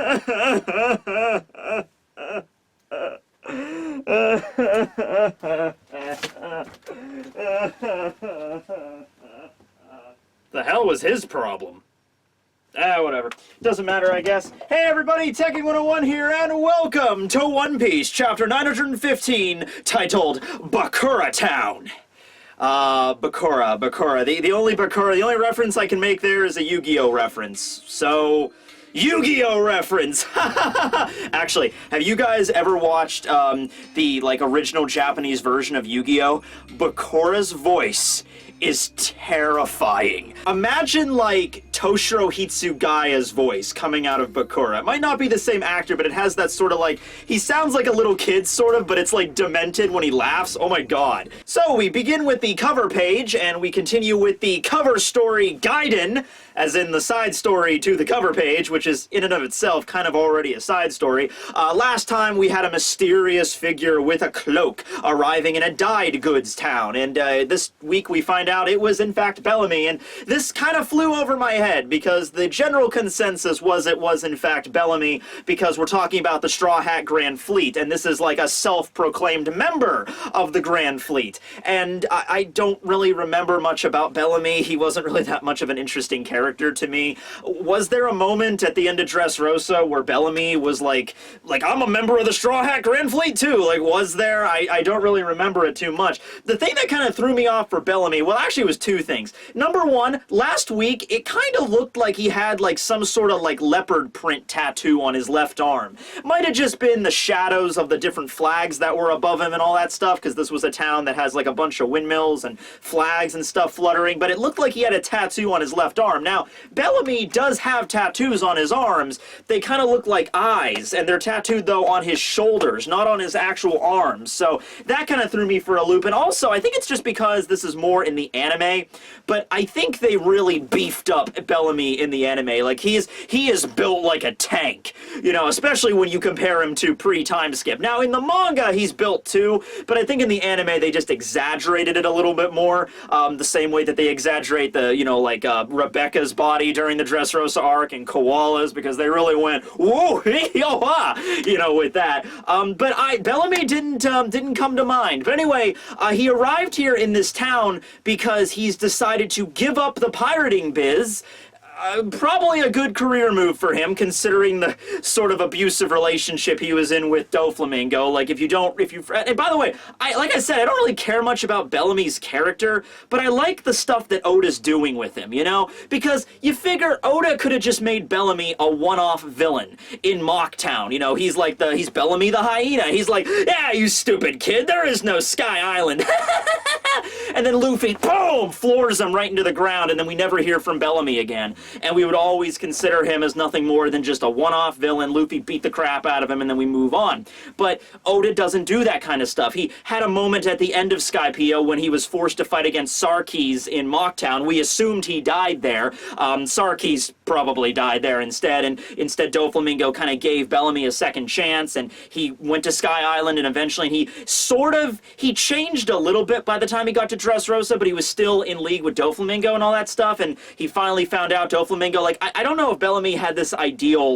The hell was his problem? Whatever. Doesn't matter, I guess. Hey everybody, Tekking101 here, and welcome to One Piece, chapter 915, titled Bakura Town. Bakura. The only reference I can make there is a Yu-Gi-Oh reference. So, Yu-Gi-Oh reference! Actually, have you guys ever watched, the, original Japanese version of Yu-Gi-Oh? Bakura's voice is terrifying. Imagine, Toshiro Hitsugaya's voice coming out of Bakura. It might not be the same actor, but it has that sort of, he sounds like a little kid, sort of, but it's, demented when he laughs. Oh my god. So, we begin with the cover page, and we continue with the cover story Gaiden, as in the side story to the cover page, which is, in and of itself, kind of already a side story. Last time, we had a mysterious figure with a cloak arriving in a dyed goods town, and this week we find out it was in fact Bellamy, and this kind of flew over my head because the general consensus was it was in fact Bellamy because we're talking about the Straw Hat Grand Fleet, and this is like a self-proclaimed member of the Grand Fleet. And I don't really remember much about Bellamy. He wasn't really that much of an interesting character to me. Was there a moment at the end of Dressrosa where Bellamy was like I'm a member of the Straw Hat Grand Fleet too? Was there? I don't really remember it too much. The thing that kind of threw me off for Bellamy, well, actually it was two things. Number one, last week it kind of looked like he had some sort of leopard print tattoo on his left arm. Might have just been the shadows of the different flags that were above him and all that stuff, because this was a town that has a bunch of windmills and flags and stuff fluttering, but it looked like he had a tattoo on his left arm. Now, Bellamy does have tattoos on his arms. They kind of look like eyes, and they're tattooed though on his shoulders, not on his actual arms. So that kind of threw me for a loop. And also, I think it's just because this is more in the anime, but I think they really beefed up Bellamy in the anime. He is built like a tank, especially when you compare him to pre-time skip. Now, in the manga, he's built too, but I think in the anime, they just exaggerated it a little bit more, the same way that they exaggerate the, Rebecca's body during the Dressrosa arc and Koala's, because they really went, whoa, with that. But Bellamy didn't come to mind. But anyway, he arrived here in this town because he's decided to give up the pirating biz. Probably a good career move for him, considering the sort of abusive relationship he was in with Doflamingo. And by the way, like I said, I don't really care much about Bellamy's character, but I like the stuff that Oda's doing with him, Because you figure Oda could have just made Bellamy a one-off villain in Mocktown. He's Bellamy the hyena. He's like, yeah, you stupid kid, there is no Sky Island. And then Luffy, boom, floors him right into the ground, and then we never hear from Bellamy again. And we would always consider him as nothing more than just a one-off villain. Luffy beat the crap out of him, and then we move on. But Oda doesn't do that kind of stuff. He had a moment at the end of Skypiea when he was forced to fight against Sarkis in Mocktown. We assumed he died there. Sarkis probably died there instead, and instead Doflamingo kind of gave Bellamy a second chance, and he went to Sky Island, and eventually he changed a little bit by the time he got to Dressrosa, but he was still in league with Doflamingo and all that stuff, and he finally found out Doflamingo, I don't know if Bellamy had this ideal,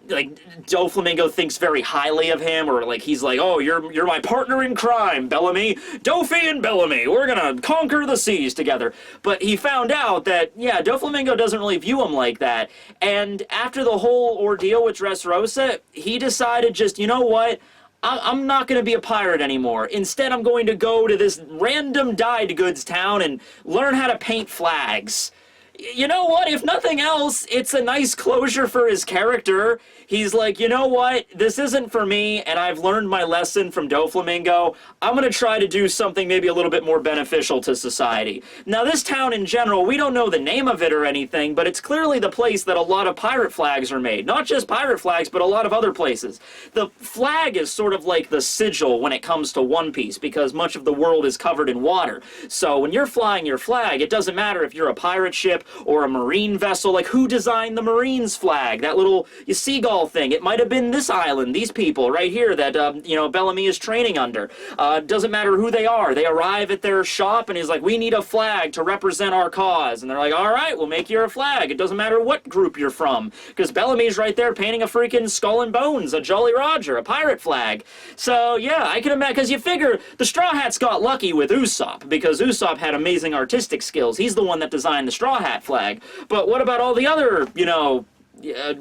Doflamingo thinks very highly of him, or he's like, oh, you're my partner in crime, Bellamy. Dofi and Bellamy, we're gonna conquer the seas together. But he found out that, yeah, Doflamingo doesn't really view him like that, and after the whole ordeal with Dressrosa, he decided just, you know what, I'm not going to be a pirate anymore. Instead, I'm going to go to this random dyed goods town and learn how to paint flags. You know what? If nothing else, it's a nice closure for his character. He's like, you know what? This isn't for me, and I've learned my lesson from Doflamingo. I'm going to try to do something maybe a little bit more beneficial to society. Now, this town in general, we don't know the name of it or anything, but it's clearly the place that a lot of pirate flags are made. Not just pirate flags, but a lot of other places. The flag is sort of like the sigil when it comes to One Piece, because much of the world is covered in water. So when you're flying your flag, it doesn't matter if you're a pirate ship or a marine vessel. Like, who designed the Marines flag? That little seagull thing. It might have been this island, these people right here that, you know, Bellamy is training under. Doesn't matter who they are. They arrive at their shop and he's like, we need a flag to represent our cause. And they're like, all right, we'll make you a flag. It doesn't matter what group you're from. Because Bellamy's right there painting a freaking skull and bones, a Jolly Roger, a pirate flag. So, yeah, I can imagine, because you figure the Straw Hats got lucky with Usopp, because Usopp had amazing artistic skills. He's the one that designed the Straw Hat flag. But what about all the other, you know,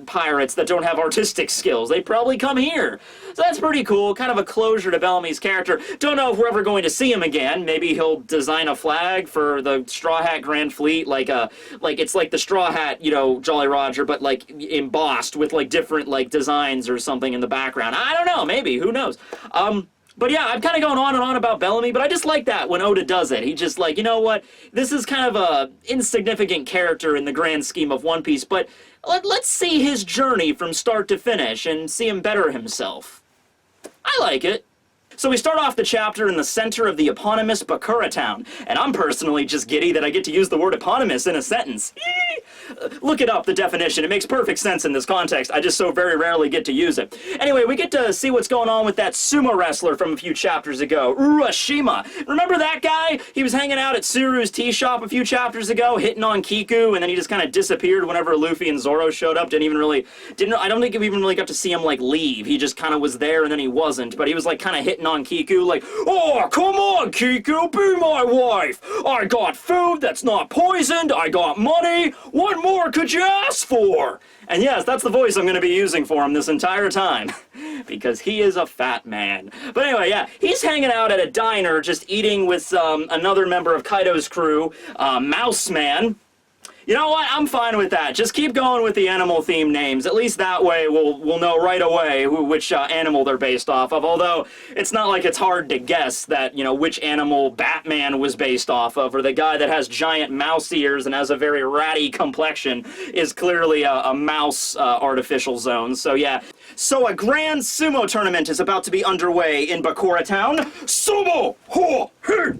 pirates that don't have artistic skills? They probably come here. So that's pretty cool. Kind of a closure to Bellamy's character. Don't know if we're ever going to see him again. Maybe he'll design a flag for the Straw Hat Grand Fleet, like it's like the Straw Hat, you know, Jolly Roger, but like embossed with like different like designs or something in the background. I don't know. Maybe. Who knows? But yeah, I'm kind of going on and on about Bellamy, but I just like that when Oda does it. He just like, you know what, this is kind of a insignificant character in the grand scheme of One Piece, but let's see his journey from start to finish and see him better himself. I like it. So we start off the chapter in the center of the eponymous Bakura town, and I'm personally just giddy that I get to use the word eponymous in a sentence. Look it up, the definition. It makes perfect sense in this context. I just so very rarely get to use it. Anyway, we get to see what's going on with that sumo wrestler from a few chapters ago, Urashima. Remember that guy? He was hanging out at Suru's tea shop a few chapters ago, hitting on Kiku, and then he just kind of disappeared whenever Luffy and Zoro showed up. I don't think we even really got to see him, like, leave. He just kind of was there, and then he wasn't. But he was, like, kind of hitting on Kiku, like, oh, come on, Kiku, be my wife. I got food that's not poisoned. I got money. What more could you ask for? And yes, that's the voice I'm going to be using for him this entire time. Because he is a fat man. But anyway, yeah, he's hanging out at a diner just eating with another member of Kaido's crew, Mouse Man. You know what? I'm fine with that. Just keep going with the animal-themed names. At least that way we'll know right away which animal they're based off of. Although, it's not like it's hard to guess that, you know, which animal Batman was based off of, or the guy that has giant mouse ears and has a very ratty complexion is clearly a mouse artificial zone. So, yeah. So, a grand sumo tournament is about to be underway in Bakura Town. Sumo! Ho! Hey!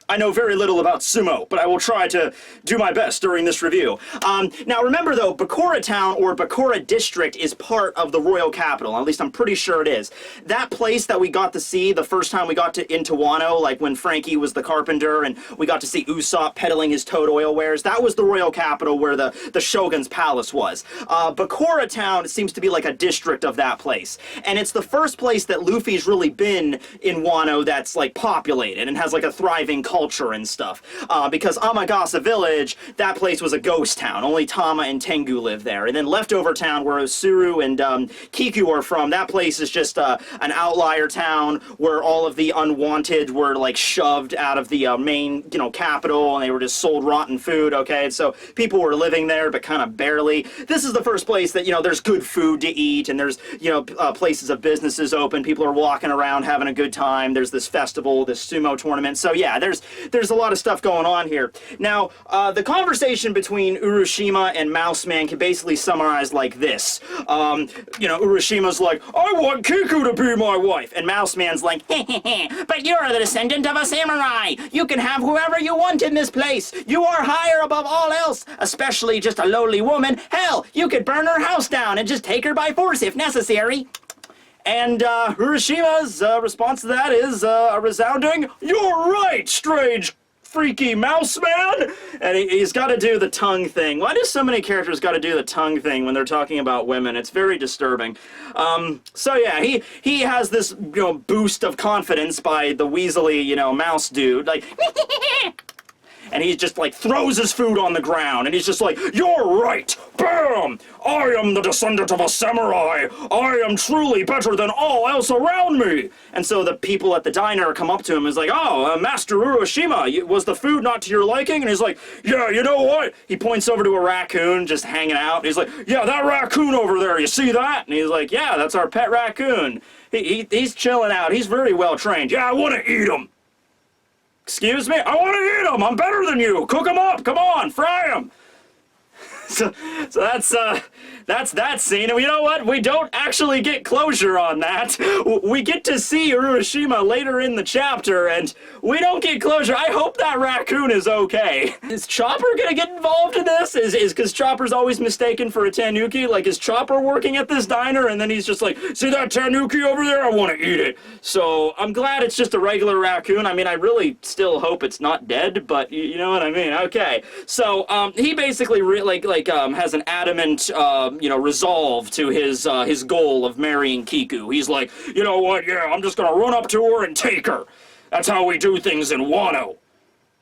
I know very little about sumo, but I will try to do my best during this review. Now remember though, Bakura Town or Bakura District is part of the royal capital. At least I'm pretty sure it is. That place that we got to see the first time we got into Wano, like when Frankie was the carpenter and we got to see Usopp peddling his toad oil wares, that was the royal capital where the Shogun's palace was. Bakura Town seems to be like a district of that place. And it's the first place that Luffy's really been in Wano that's like populated and has like a thriving culture and stuff. Because Amagasa Village, that place was a ghost town. Only Tama and Tengu live there. And then Leftover Town, where Suru and Kiku are from, that place is just an outlier town where all of the unwanted were like shoved out of the main, you know, capital, and they were just sold rotten food, okay? And so people were living there, but kind of barely. This is the first place that, you know, there's good food to eat, and there's, you know, places of businesses open. People are walking around having a good time. There's this festival, this sumo tournament. So yeah, there's a lot of stuff going on here. Now, the conversation between Urashima and Mouseman can basically summarize like this. You know, Urashima's like, I want Kiku to be my wife. And Mouseman's like, but you're the descendant of a samurai. You can have whoever you want in this place. You are higher above all else, especially just a lowly woman. Hell, you could burn her house down and just take her by force if necessary. And Urashima's response to that is a resounding, you're right, strange, freaky mouse man! And he's got to do the tongue thing. Why do so many characters got to do the tongue thing when they're talking about women? It's very disturbing. So yeah, he has this, you know, boost of confidence by the weaselly, you know, mouse dude, like, and he just like throws his food on the ground, and he's just like, you're right! Bam! I am the descendant of a samurai! I am truly better than all else around me! And so the people at the diner come up to him and is like, oh, Master Urashima, was the food not to your liking? And he's like, yeah, you know what? He points over to a raccoon just hanging out, and he's like, yeah, that raccoon over there, you see that? And he's like, yeah, that's our pet raccoon. He's chilling out, he's very well trained. Yeah, I want to eat him! Excuse me? I want to eat them! I'm better than you! Cook them up! Come on! Fry them! So that's that scene, and you know what? We don't actually get closure on that. We get to see Urashima later in the chapter, and we don't get closure. I hope that raccoon is okay. Is Chopper gonna get involved in this? Is because Chopper's always mistaken for a tanuki? Like, is Chopper working at this diner, and then he's just like, see that tanuki over there? I want to eat it. So I'm glad it's just a regular raccoon. I mean, I really still hope it's not dead, but you know what I mean? Okay. So he basically has an adamant resolve to his goal of marrying Kiku. He's like, you know what? Yeah, I'm just gonna run up to her and take her. That's how we do things in Wano.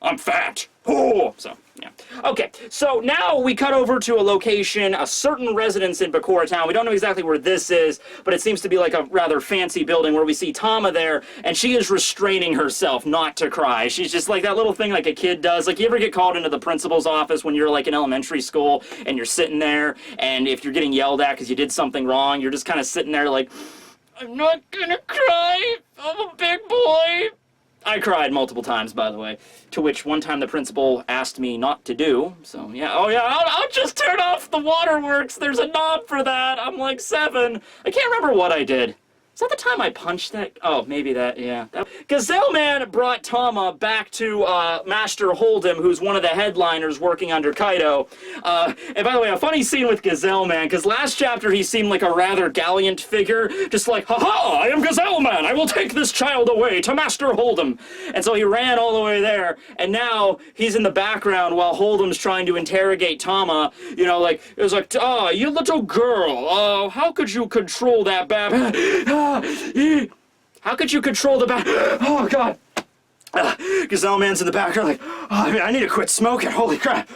I'm fat. Oh, so yeah. Okay, so now we cut over to a location, a certain residence in Bakura Town. We don't know exactly where this is, but it seems to be like a rather fancy building where we see Tama there, and she is restraining herself not to cry. She's just like that little thing like a kid does. Like, you ever get called into the principal's office when you're like in elementary school, and you're sitting there, and if you're getting yelled at because you did something wrong, you're just kind of sitting there like, I'm not gonna cry, I'm a big boy. I cried multiple times, by the way, to which one time the principal asked me not to do, so yeah, oh yeah, I'll just turn off the waterworks, there's a knob for that, I'm like 7. I can't remember what I did. Is that the time I punched that? Oh, maybe that, yeah. Gazelle Man brought Tama back to Master Hold'em, who's one of the headliners working under Kaido. And by the way, a funny scene with Gazelle Man, because last chapter he seemed like a rather gallant figure, just like, haha, I am Gazelle Man, I will take this child away to Master Hold'em. And so he ran all the way there, and now he's in the background while Hold'em's trying to interrogate Tama, you know, like, it was like, ah, you little girl, how could you control that bad... How could you control the back? Oh, God. Gazelle Man's in the background like, oh, I need to quit smoking, holy crap.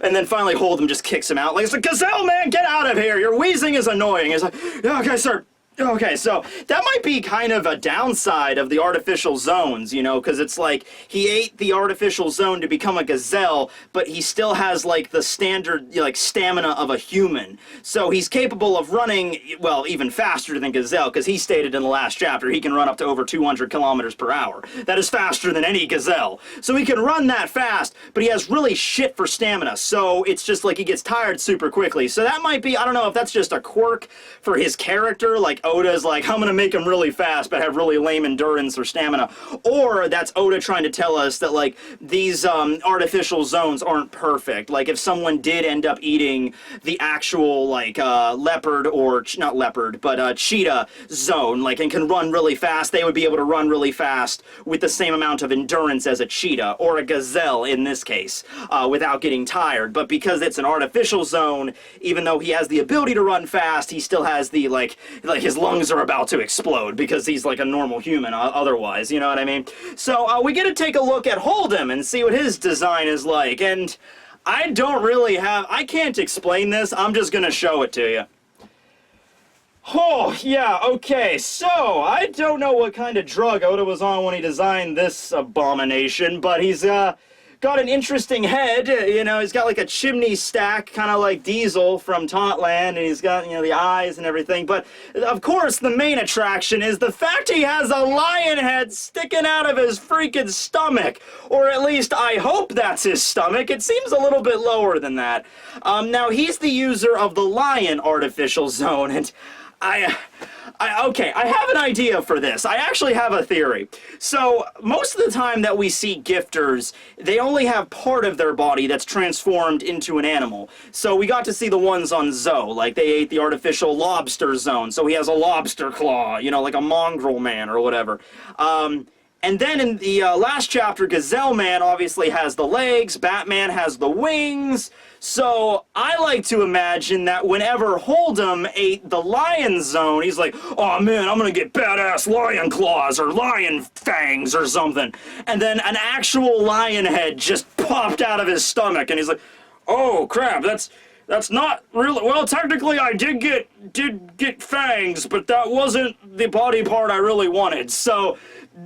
And then finally Hold'em just kicks him out. Like, it's like, Gazelle Man, get out of here. Your wheezing is annoying. It's like, okay, sir. Okay, so that might be kind of a downside of the artificial zones, you know, because it's like he ate the artificial zone to become a gazelle, but he still has, like, the standard, like, stamina of a human. So he's capable of running, well, even faster than gazelle, because he stated in the last chapter he can run up to over 200 kilometers per hour. That is faster than any gazelle. So he can run that fast, but he has really shit for stamina, so it's just like he gets tired super quickly. So that might be, I don't know if that's just a quirk for his character, like Oda's like, I'm gonna make him really fast but have really lame endurance or stamina, or that's Oda trying to tell us that, like, these artificial zones aren't perfect. Like, if someone did end up eating the actual, like, leopard, or not leopard, but cheetah zone, like, and can run really fast, they would be able to run really fast with the same amount of endurance as a cheetah, or a gazelle in this case, without getting tired. But because it's an artificial zone, even though he has the ability to run fast, he still has the, like his lungs are about to explode because he's like a normal human otherwise, you know what I mean? So we get to take a look at Hold'em and see what his design is like, and I can't explain this, I'm just gonna show it to you. Oh, yeah, okay, so I don't know what kind of drug Oda was on when he designed this abomination, but he's got an interesting head, you know, he's got like a chimney stack, kind of like Diesel from Tauntland, and he's got, you know, the eyes and everything, but of course the main attraction is the fact he has a lion head sticking out of his freaking stomach, or at least I hope that's his stomach. It seems a little bit lower than that. Now he's the user of the lion artificial zone, and okay, I have an idea for this. I actually have a theory. So, most of the time that we see gifters, they only have part of their body that's transformed into an animal. So, we got to see the ones on Zoe, like they ate the artificial lobster zone, so he has a lobster claw, you know, like a mongrel man or whatever. And then in the last chapter, Gazelle Man obviously has the legs, Batman has the wings, so I like to imagine that whenever Hold'em ate the lion zone, he's like, oh man, I'm gonna get badass lion claws or lion fangs or something. And then an actual lion head just popped out of his stomach, and he's like, oh crap, that's not really, well, technically I did get fangs, but that wasn't the body part I really wanted, so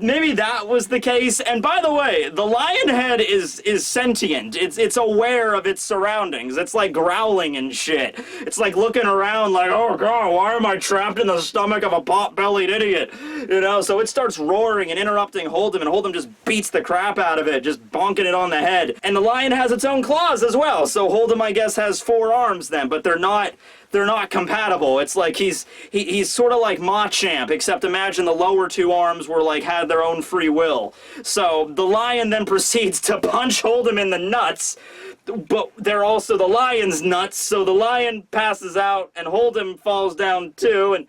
maybe that was the case. And by the way, the lion head is sentient. It's aware of its surroundings. It's like growling and shit. It's like looking around like, oh god, why am I trapped in the stomach of a pot-bellied idiot? You know, so it starts roaring and interrupting Hold'em, and Hold'em just beats the crap out of it, just bonking it on the head. And the lion has its own claws as well, so Hold'em, I guess, has 4 4 arms then, but they're not compatible. It's like he's sort of like Machamp, except imagine the lower 2 arms were like had their own free will. So the lion then proceeds to punch Hold'em in the nuts, but they're also the lion's nuts, so the lion passes out and Hold'em falls down too. And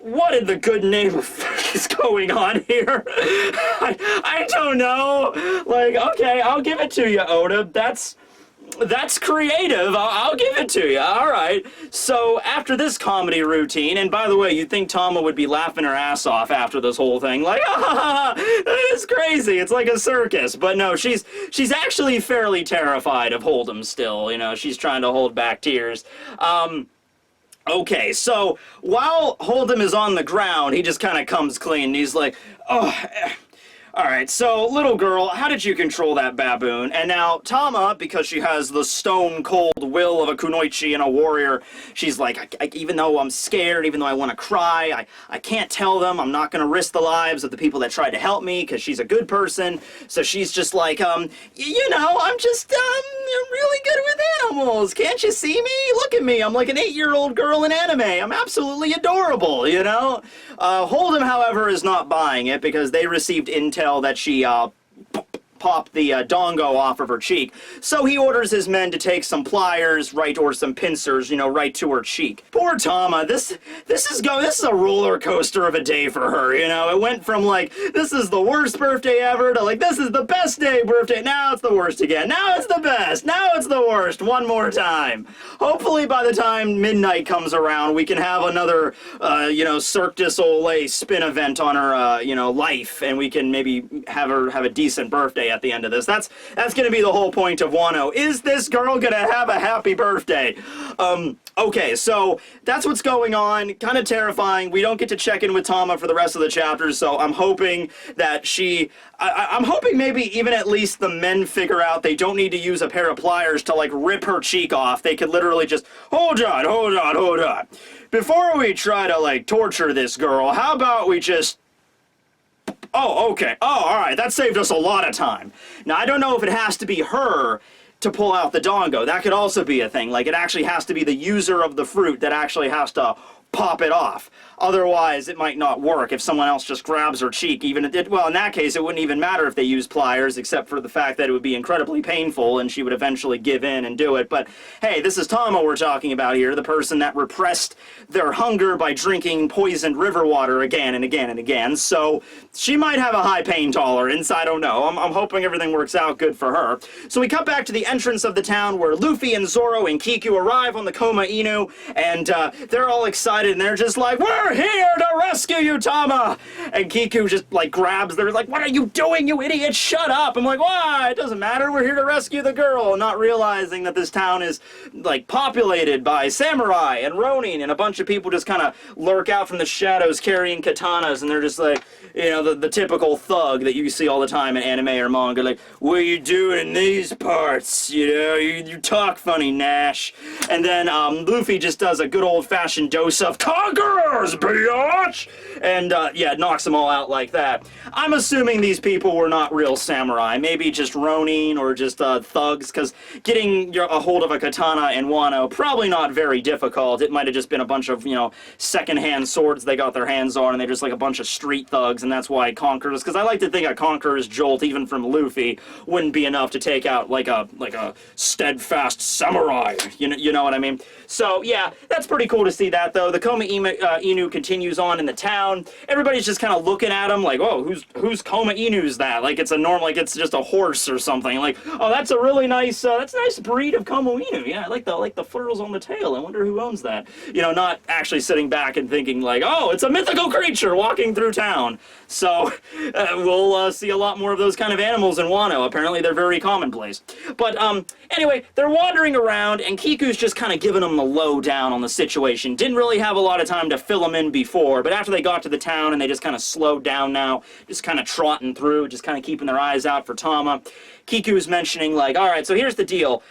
what in the good name of fuck is going on here? I don't know. Like, okay, I'll give it to you, Oda. That's creative. I'll give it to you. All right. So after this comedy routine, and by the way, you'd think Tama would be laughing her ass off after this whole thing, like, ah, it's crazy. It's like a circus. But no, she's actually fairly terrified of Hold'em still. You know, she's trying to hold back tears. Okay, so while Hold'em is on the ground, he just kind of comes clean. He's like, oh. Alright, so, little girl, how did you control that baboon? And now, Tama, because she has the stone-cold will of a kunoichi and a warrior, she's like, even though I'm scared, even though I want to cry, I can't tell them, I'm not going to risk the lives of the people that tried to help me, because she's a good person, so she's just like, you know, I'm just, I'm really good with animals, can't you see me? Look at me, I'm like an 8-year-old girl in anime, I'm absolutely adorable, you know? Hold'em, however, is not buying it, because they received intel that she popped the dongo off of her cheek. So he orders his men to take some pliers, right, or some pincers, you know, right to her cheek. Poor Tama, this is a roller coaster of a day for her, you know. It went from like, this is the worst birthday ever to like, this is the best day birthday. Now it's the worst again. Now it's the best. Now it's the worst. One more time. Hopefully by the time midnight comes around, we can have another, you know, Cirque du Soleil spin event on her, you know, life, and we can maybe have her have a decent birthday at the end of this. That's going to be the whole point of Wano. Is this girl going to have a happy birthday? Okay, so that's what's going on. Kind of terrifying. We don't get to check in with Tama for the rest of the chapters, so I'm hoping that I'm hoping maybe even at least the men figure out they don't need to use a pair of pliers to, like, rip her cheek off. They could literally just, hold on. Before we try to, like, torture this girl, how about we just... Oh, okay. Oh, alright. That saved us a lot of time. Now, I don't know if it has to be her to pull out the dongo. That could also be a thing. Like, it actually has to be the user of the fruit that actually has to pop it off. Otherwise, it might not work if someone else just grabs her cheek. Well, in that case, it wouldn't even matter if they used pliers, except for the fact that it would be incredibly painful and she would eventually give in and do it. But hey, this is Tama we're talking about here, the person that repressed their hunger by drinking poisoned river water again and again and again. So she might have a high pain tolerance. I don't know. I'm hoping everything works out good for her. So we cut back to the entrance of the town where Luffy and Zoro and Kiku arrive on the Koma Inu, and they're all excited and they're just like, we're here to rescue you, Tama! And Kiku just, like, grabs, they're like, what are you doing, you idiot? Shut up! I'm like, why? It doesn't matter, we're here to rescue the girl, not realizing that this town is, like, populated by samurai and ronin, and a bunch of people just kind of lurk out from the shadows carrying katanas, and they're just like, you know, the typical thug that you see all the time in anime or manga, like, what are you doing in these parts? You know, you talk funny, Nash. And then Luffy just does a good old-fashioned dose of conquerors, biatch! And, yeah, knocks them all out like that. I'm assuming these people were not real samurai, maybe just ronin or just thugs, because getting a hold of a katana in Wano, probably not very difficult. It might have just been a bunch of, you know, second-hand swords they got their hands on, and they're just like a bunch of street thugs, and that's why conquerors, because I like to think a conqueror's jolt, even from Luffy, wouldn't be enough to take out like a steadfast samurai, you know what I mean? So yeah, that's pretty cool to see that though. The Koma Inu continues on in the town. Everybody's just kind of looking at him like, oh, who's Koma Inu's that? Like it's a normal, like it's just a horse or something. Like, oh, that's a really nice, that's a nice breed of Koma Inu. Yeah, I like the furls on the tail. I wonder who owns that. You know, not actually sitting back and thinking like, oh, it's a mythical creature walking through town. So we'll see a lot more of those kind of animals in Wano. Apparently they're very commonplace. But anyway, they're wandering around and Kiku's just kind of giving them the lowdown on the situation. Didn't really have have a lot of time to fill them in before, but after they got to the town and they just kind of slowed down now, just kind of trotting through, just kind of keeping their eyes out for Tama, Kiku's mentioning, like, all right, so here's the deal.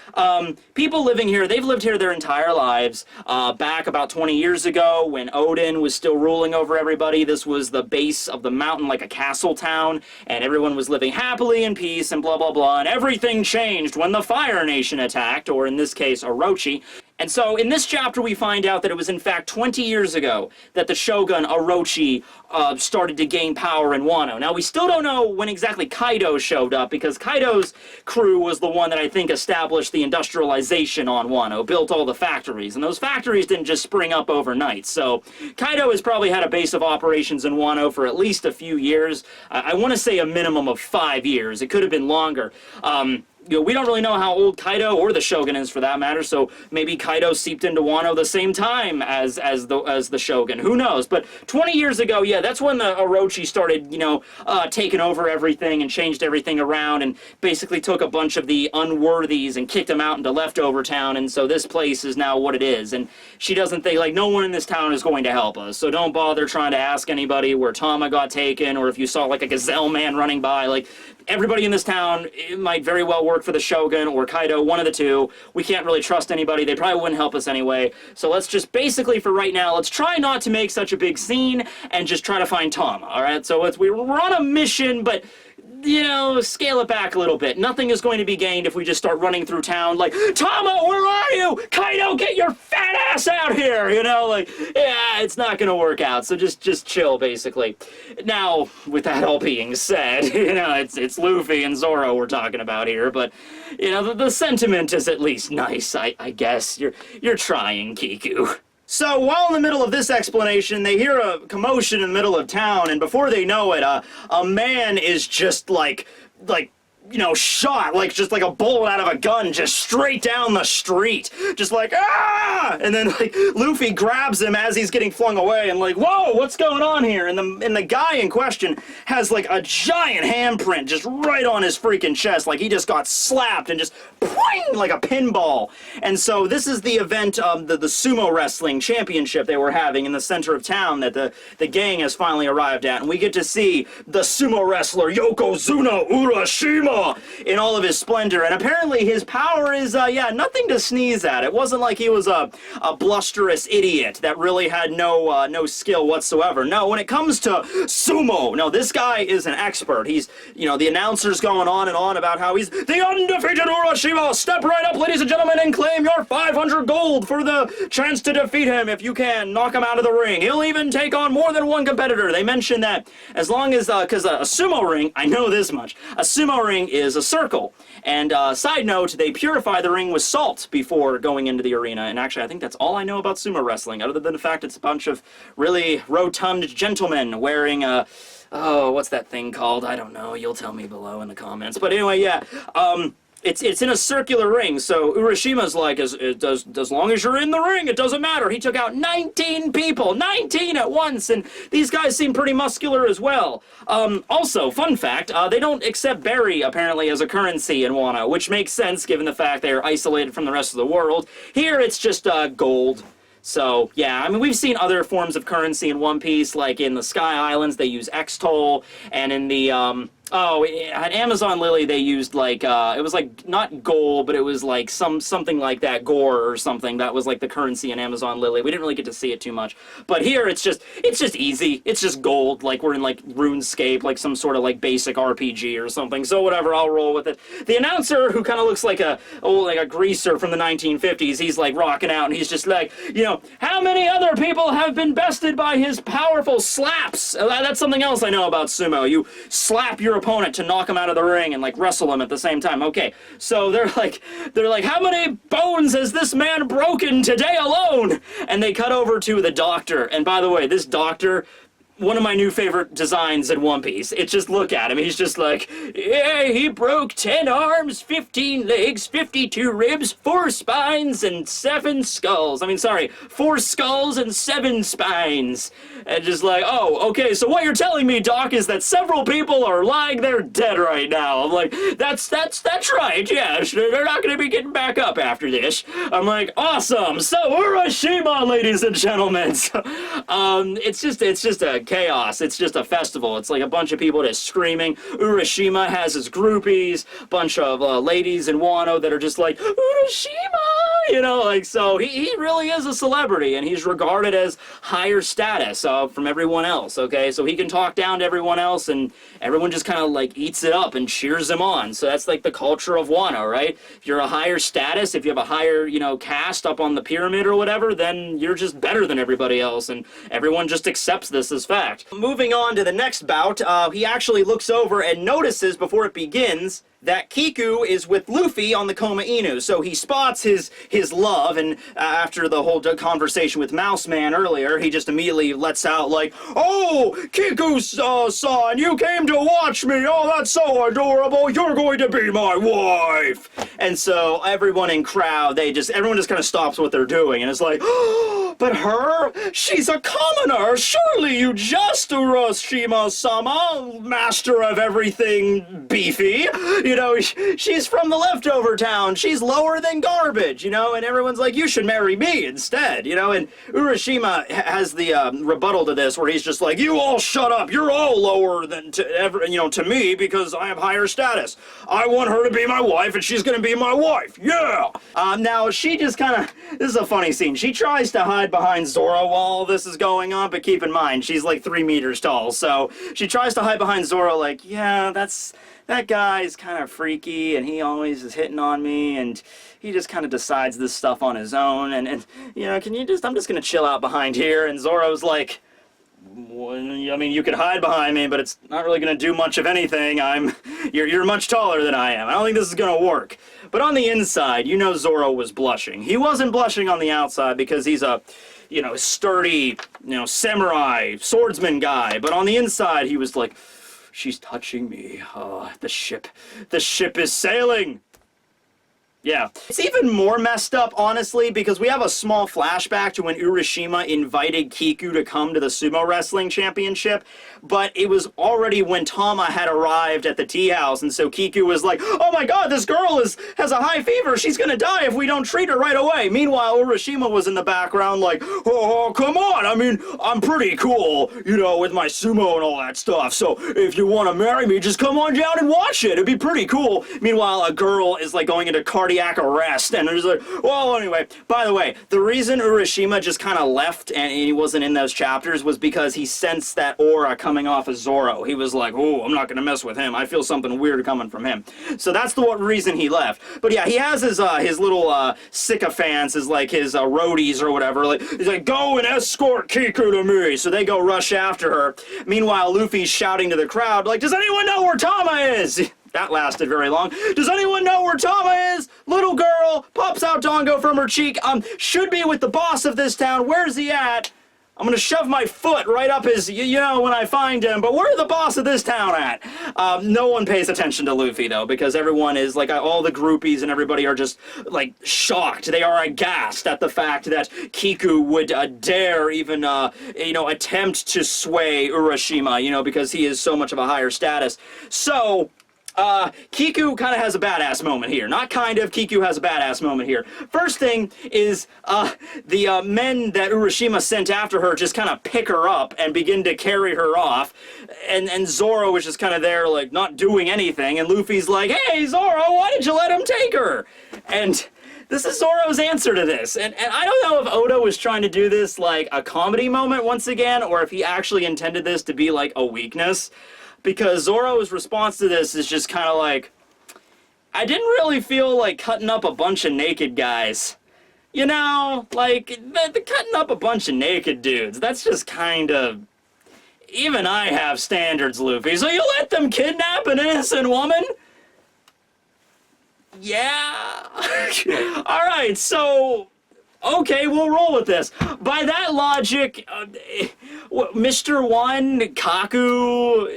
People living here, they've lived here their entire lives. Back about 20 years ago, when Odin was still ruling over everybody, this was the base of the mountain, like a castle town, and everyone was living happily in peace and blah, blah, blah, and everything changed when the Fire Nation attacked, or in this case, Orochi. And so in this chapter we find out that it was in fact 20 years ago that the Shogun Orochi started to gain power in Wano. Now we still don't know when exactly Kaido showed up, because Kaido's crew was the one that I think established the industrialization on Wano, built all the factories, and those factories didn't just spring up overnight. So Kaido has probably had a base of operations in Wano for at least a few years. I want to say a minimum of 5 years. It could have been longer. You know, we don't really know how old Kaido or the Shogun is, for that matter, so maybe Kaido seeped into Wano the same time as the Shogun. Who knows? But 20 years ago, yeah, that's when the Orochi started, you know, taking over everything and changed everything around and basically took a bunch of the unworthies and kicked them out into Leftover Town, and so this place is now what it is. And she doesn't think, like, no one in this town is going to help us, so don't bother trying to ask anybody where Tama got taken, or if you saw, like, a gazelle man running by. Like, everybody in this town, it might very well work for the Shogun or Kaido, one of the two. We can't really trust anybody. They probably wouldn't help us anyway. So let's just basically, for right now, let's try not to make such a big scene and just try to find Tama, all right? So we're on a mission, but, you know, scale it back a little bit. Nothing is going to be gained if we just start running through town like, Tama, where are you? Kaido, get your fat ass out here! You know, like, yeah, it's not going to work out. So just chill, basically. Now, with that all being said, you know, it's Luffy and Zoro we're talking about here, but, you know, the sentiment is at least nice, I guess. You're trying, Kiku. So, while in the middle of this explanation, they hear a commotion in the middle of town, and before they know it, a man is just like, you know, shot, like, just like a bullet out of a gun, just straight down the street. Just like, ah! And then, like, Luffy grabs him as he's getting flung away, and like, whoa, what's going on here? And the guy in question has, like, a giant handprint just right on his freaking chest, like he just got slapped and just, poing, like a pinball. And so this is the event of the sumo wrestling championship they were having in the center of town that the gang has finally arrived at, and we get to see the sumo wrestler Yokozuna Urashima in all of his splendor, and apparently his power is, yeah, nothing to sneeze at. It wasn't like he was a blusterous idiot that really had no skill whatsoever. No, when it comes to sumo, no, this guy is an expert. He's, you know, the announcer's going on and on about how he's the undefeated Urashima. Step right up, ladies and gentlemen, and claim your 500 gold for the chance to defeat him if you can. Knock him out of the ring. He'll even take on more than one competitor. They mention that as long as, because a sumo ring, I know this much, a sumo ring is a circle. And side note, they purify the ring with salt before going into the arena. And actually, I think that's all I know about sumo wrestling, other than the fact it's a bunch of really rotund gentlemen wearing a, oh, what's that thing called? I don't know. You'll tell me below in the comments. But anyway, yeah. It's in a circular ring, so Urashima's like, as long as you're in the ring, it doesn't matter. He took out 19 people, 19 at once, and these guys seem pretty muscular as well. Also, fun fact, they don't accept berry, apparently, as a currency in Wano, which makes sense given the fact they're isolated from the rest of the world. Here, it's just gold. So, yeah, I mean, we've seen other forms of currency in One Piece, like in the Sky Islands, they use X-Toll, and in the, at Amazon Lily they used like, it was like, not gold, but it was like something like that, gore or something, that was like the currency in Amazon Lily. We didn't really get to see it too much. But here it's just easy. It's just gold, like we're in like RuneScape, like some sort of like basic RPG or something. So whatever, I'll roll with it. The announcer, who kind of looks like a greaser from the 1950s, he's like rocking out and he's just like, you know, how many other people have been bested by his powerful slaps? That's something else I know about sumo. You slap your opponent to knock him out of the ring and like wrestle him at the same time. Okay, so they're like, how many bones has this man broken today alone? And they cut over to the doctor. And by the way, this doctor, one of my new favorite designs in One Piece. It's just, look at him. He's just like, yeah, he broke 10 arms, 15 legs, 52 ribs, 4 spines, and 7 skulls. I mean, sorry, 4 skulls and 7 spines. And just like, oh, okay, so what you're telling me, Doc, is that several people are lying there dead right now. I'm like, that's right, yeah, they're not gonna be getting back up after this. I'm like, awesome, so Urashima, ladies and gentlemen. So, it's just a chaos. It's just a festival. It's like a bunch of people just screaming. Urashima has his groupies, bunch of ladies in Wano that are just like, Urashima, you know, like, so he really is a celebrity, and he's regarded as higher status from everyone else, okay? So he can talk down to everyone else, and everyone just kind of like eats it up and cheers him on. So that's like the culture of Wano, right? If you're a higher status, if you have a higher, you know, caste up on the pyramid or whatever, then you're just better than everybody else, and everyone just accepts this as fact. Moving on to the next bout, he actually looks over and notices before it begins that Kiku is with Luffy on the Koma Inu. So he spots his love, and after the whole conversation with Mouse Man earlier, he just immediately lets out like, "Oh, Kiku-san, you came to watch me. Oh, that's so adorable. You're going to be my wife." And so everyone in crowd, everyone just kind of stops what they're doing, and it's like, "Oh, but her? She's a commoner. Surely you just Urashima-sama, master of everything beefy. You know, she's from the leftover town. She's lower than garbage, you know?" And everyone's like, "You should marry me instead," you know? And Urashima has the rebuttal to this, where he's just like, "You all shut up. You're all lower than to me, because I have higher status. I want her to be my wife, and she's gonna be my wife. Yeah!" Now, she just kind of, this is a funny scene. She tries to hide behind Zoro while all this is going on, but keep in mind, she's like 3 meters tall. So she tries to hide behind Zoro like, "Yeah, that guy's kind of freaky, and he always is hitting on me, and he just kind of decides this stuff on his own, and you know, I'm just gonna chill out behind here." And Zoro's like, "Well, I mean, you could hide behind me, but it's not really gonna do much of anything. You're much taller than I am. I don't think this is gonna work." But on the inside, you know, Zoro was blushing. He wasn't blushing on the outside because he's a, you know, sturdy, you know, samurai, swordsman guy, but on the inside, he was like, "She's touching me. Oh, the ship is sailing." Yeah. It's even more messed up, honestly, because we have a small flashback to when Urashima invited Kiku to come to the Sumo Wrestling Championship, but it was already when Tama had arrived at the tea house, and so Kiku was like, "Oh my god, this girl has a high fever. She's gonna die if we don't treat her right away." Meanwhile, Urashima was in the background like, "Oh, come on. I mean, I'm pretty cool, you know, with my sumo and all that stuff. So if you want to marry me, just come on down and watch it. It'd be pretty cool." Meanwhile, a girl is like going into cardiac arrest, and there's like, well, anyway, by the way, the reason Urashima just kind of left and he wasn't in those chapters was because he sensed that aura coming off of Zoro. He was like, "Oh, I'm not gonna mess with him. I feel something weird coming from him." So that's the reason he left. But yeah, he has his little sycophants, his roadies or whatever. Like, he's like, "Go and escort Kiku to me." So they go rush after her. Meanwhile, Luffy's shouting to the crowd like, "Does anyone know where Tama is?" That lasted very long. "Does anyone know where Tama is? Little girl, pops out Dongo from her cheek. Should be with the boss of this town. Where's he at? I'm gonna shove my foot right up his, you know, when I find him, but where's the boss of this town at?" No one pays attention to Luffy, though, because everyone is, like, all the groupies and everybody are just, like, shocked. They are aghast at the fact that Kiku would dare even, you know, attempt to sway Urashima, you know, because he is so much of a higher status. So Kiku kind of has a badass moment here. Not kind of, Kiku has a badass moment here. First thing is, the men that Urashima sent after her just kind of pick her up and begin to carry her off. And Zoro is just kind of there, like, not doing anything. And Luffy's like, "Hey, Zoro, why did you let him take her?" And this is Zoro's answer to this. And I don't know if Oda was trying to do this like a comedy moment once again, or if he actually intended this to be like a weakness. Because Zoro's response to this is just kind of like, "I didn't really feel like cutting up a bunch of naked guys. You know, like, the cutting up a bunch of naked dudes, that's just kind of... Even I have standards, Luffy. So you let them kidnap an innocent woman?" Yeah. Alright, so... Okay, we'll roll with this. By that logic, Mr. One, Kaku,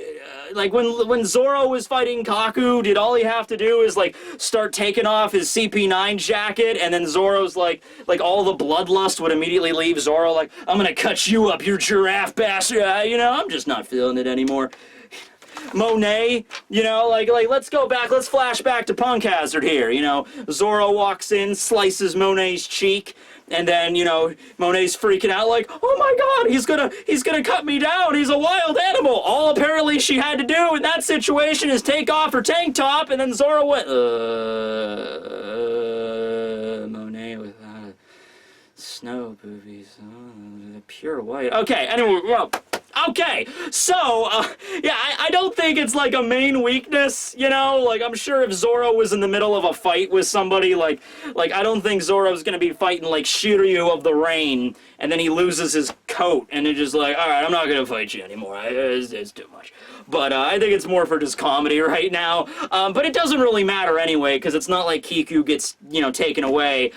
like when Zoro was fighting Kaku, did all he have to do is like start taking off his CP9 jacket, and then Zoro's like all the bloodlust would immediately leave Zoro, like, I'm gonna cut you up, you giraffe bastard, you know, I'm just not feeling it anymore. Monet, you know, like let's go back, let's flash back to Punk Hazard here, you know. Zoro walks in, slices Monet's cheek, and then, you know, Monet's freaking out like, oh my god, he's gonna cut me down, he's a wild animal. All apparently she had to do in that situation is take off her tank top, and then Zoro went, Monet with snow boobies, pure white. Okay, anyway, well, okay, so, yeah, I don't think it's like a main weakness, you know, like, I'm sure if Zoro was in the middle of a fight with somebody, like I don't think Zoro's gonna be fighting, like, Shiryu of the Rain, and then he loses his coat, and it's just like, alright, I'm not gonna fight you anymore, it's too much. But, I think it's more for just comedy right now, but it doesn't really matter anyway, because it's not like Kiku gets, you know, taken away,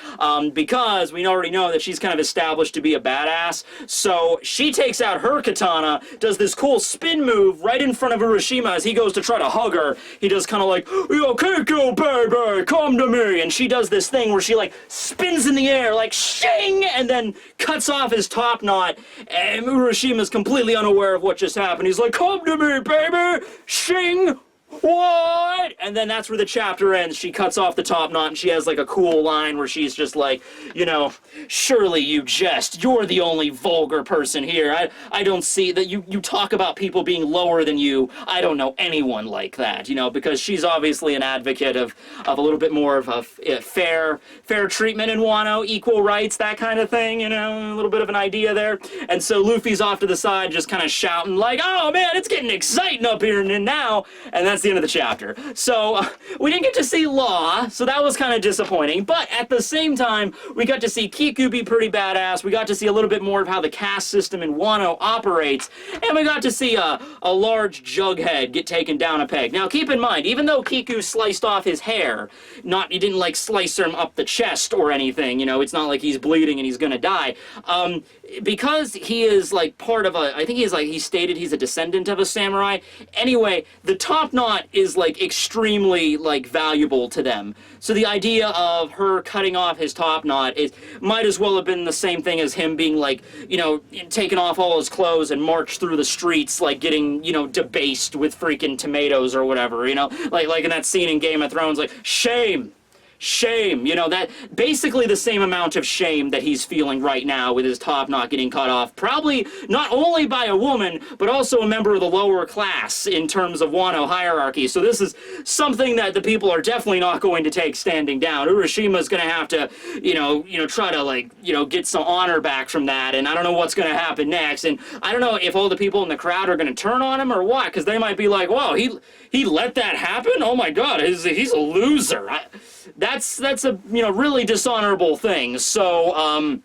because we already know that she's kind of established to be a badass, so she takes out her katana, does this cool spin move right in front of Urashima as he goes to try to hug her. He does kind of like, yo, Kiku, baby, come to me, and she does this thing where she, like, spins in the air, like, shing, and then cuts off his top knot, and Urashima's completely unaware of what just happened. He's like, come to me, baby, shing, what? And then that's where the chapter ends. She cuts off the top knot, and she has, like, a cool line where she's just like, you know, surely you jest. You're the only vulgar person here. I don't see that you talk about people being lower than you. I don't know anyone like that, you know, because she's obviously an advocate of a little bit more of a fair treatment in Wano, equal rights, that kind of thing, you know, a little bit of an idea there. And so Luffy's off to the side just kind of shouting like, oh man, it's getting exciting up here and now, and that's the end of the chapter. So we didn't get to see Law, so that was kind of disappointing, but at the same time, we got to see Kiku be pretty badass, we got to see a little bit more of how the caste system in Wano operates, and we got to see a large Jughead get taken down a peg. Now keep in mind, even though Kiku sliced off his hair, he didn't like slice him up the chest or anything, you know, it's not like he's bleeding and he's gonna die, because he is like part of I think he stated he's a descendant of a samurai. Anyway, the top knot is like extremely like valuable to them. So the idea of her cutting off his top knot might as well have been the same thing as him being like, you know, taking off all his clothes and march through the streets like getting, you know, debased with freaking tomatoes or whatever, you know, like in that scene in Game of Thrones, like shame, you know, that basically the same amount of shame that he's feeling right now with his top knot getting cut off, probably not only by a woman, but also a member of the lower class in terms of Wano hierarchy. So this is something that the people are definitely not going to take standing down. Urashima's gonna have to, you know, try to like, you know, get some honor back from that, and I don't know what's gonna happen next, and I don't know if all the people in the crowd are gonna turn on him or what, because they might be like, whoa, he let that happen? Oh my god, he's a loser. That's a, you know, really dishonorable thing. So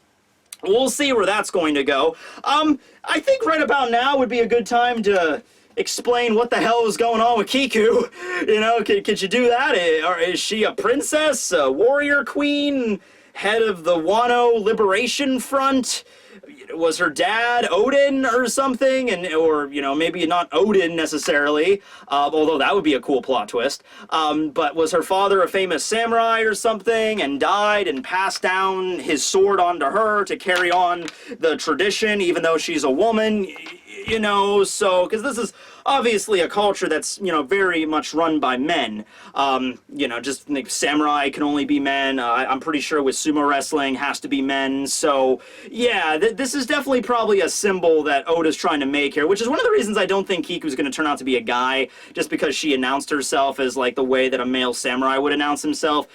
we'll see where that's going to go. I think right about now would be a good time to explain what the hell is going on with Kiku. You know, could you do that? Or is she a princess, a warrior queen, head of the Wano Liberation Front? Was her dad Odin or something, or you know, maybe not Odin necessarily, although that would be a cool plot twist, but was her father a famous samurai or something and died and passed down his sword onto her to carry on the tradition even though she's a woman, you know, so, because this is obviously a culture that's, you know, very much run by men. You know, just like samurai can only be men. I'm pretty sure with sumo wrestling has to be men. So yeah, this is definitely probably a symbol that Oda's trying to make here, which is one of the reasons I don't think Kiku's going to turn out to be a guy, just because she announced herself as like the way that a male samurai would announce himself.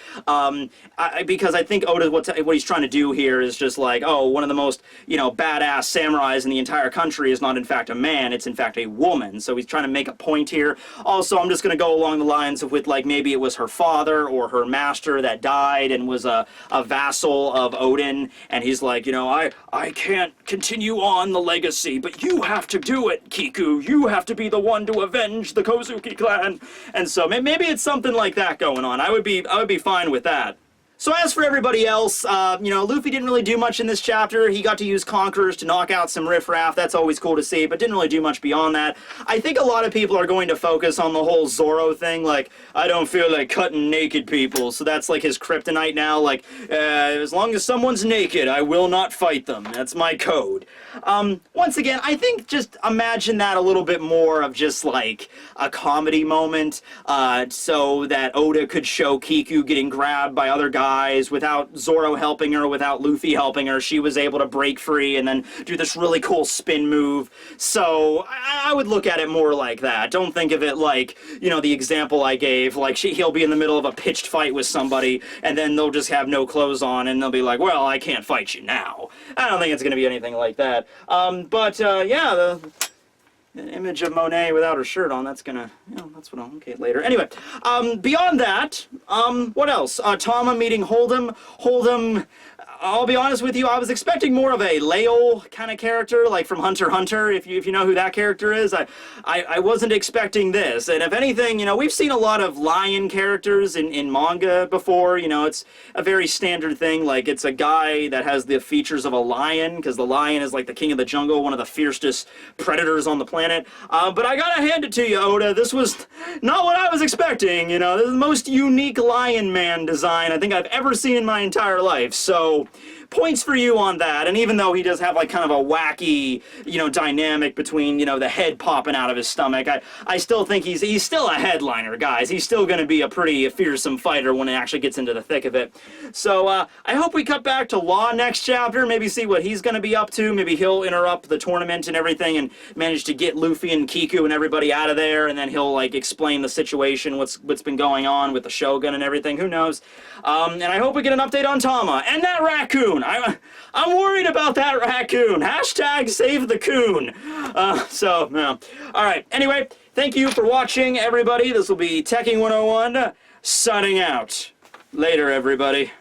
Because I think Oda, what he's trying to do here is just like, oh, one of the most, you know, badass samurais in the entire country is not in fact a man, it's in fact a woman. So he's trying to make a point here. Also, I'm just going to go along the lines of with like maybe it was her father or her master that died and was a vassal of Odin, and he's like, you know, I can't continue on the legacy, but you have to do it, Kiku. You have to be the one to avenge the Kozuki clan. And so maybe it's something like that going on. I would be fine with that. So as for everybody else, you know, Luffy didn't really do much in this chapter. He got to use Conquerors to knock out some riffraff. That's always cool to see, but didn't really do much beyond that. I think a lot of people are going to focus on the whole Zoro thing, like, I don't feel like cutting naked people, so that's like his kryptonite now, like, as long as someone's naked, I will not fight them. That's my code. Once again, I think just imagine that a little bit more of just like a comedy moment, so that Oda could show Kiku getting grabbed by other guys without Zoro helping her, without Luffy helping her. She was able to break free and then do this really cool spin move. So I would look at it more like that. Don't think of it like, you know, the example I gave, like he'll be in the middle of a pitched fight with somebody and then they'll just have no clothes on and they'll be like, well, I can't fight you now. I don't think it's going to be anything like that. Yeah, the image of Monet without her shirt on, that's gonna, you know, that's what I'll look at later. Anyway, beyond that, what else? Tama meeting Hold'em. Hold'em, I'll be honest with you, I was expecting more of a Lael kind of character, like from Hunter x Hunter, if you know who that character is. I wasn't expecting this, and if anything, you know, we've seen a lot of lion characters in manga before. You know, it's a very standard thing, like it's a guy that has the features of a lion, because the lion is like the king of the jungle, one of the fiercest predators on the planet. But I gotta hand it to you, Oda, this was not what I was expecting. You know, this is the most unique lion man design I think I've ever seen in my entire life, so points for you on that. And even though he does have like kind of a wacky, you know, dynamic between, you know, the head popping out of his stomach, I still think he's still a headliner, guys. He's still going to be a pretty fearsome fighter when it actually gets into the thick of it. So I hope we cut back to Law next chapter, maybe see what he's going to be up to. Maybe he'll interrupt the tournament and everything and manage to get Luffy and Kiku and everybody out of there, and then he'll like explain the situation, what's been going on with the Shogun and everything. Who knows? And I hope we get an update on Tama and that raccoon. I'm worried about that raccoon. Hashtag save the coon. No. Alright, anyway, thank you for watching, everybody. This will be Tekking101 signing out. Later, everybody.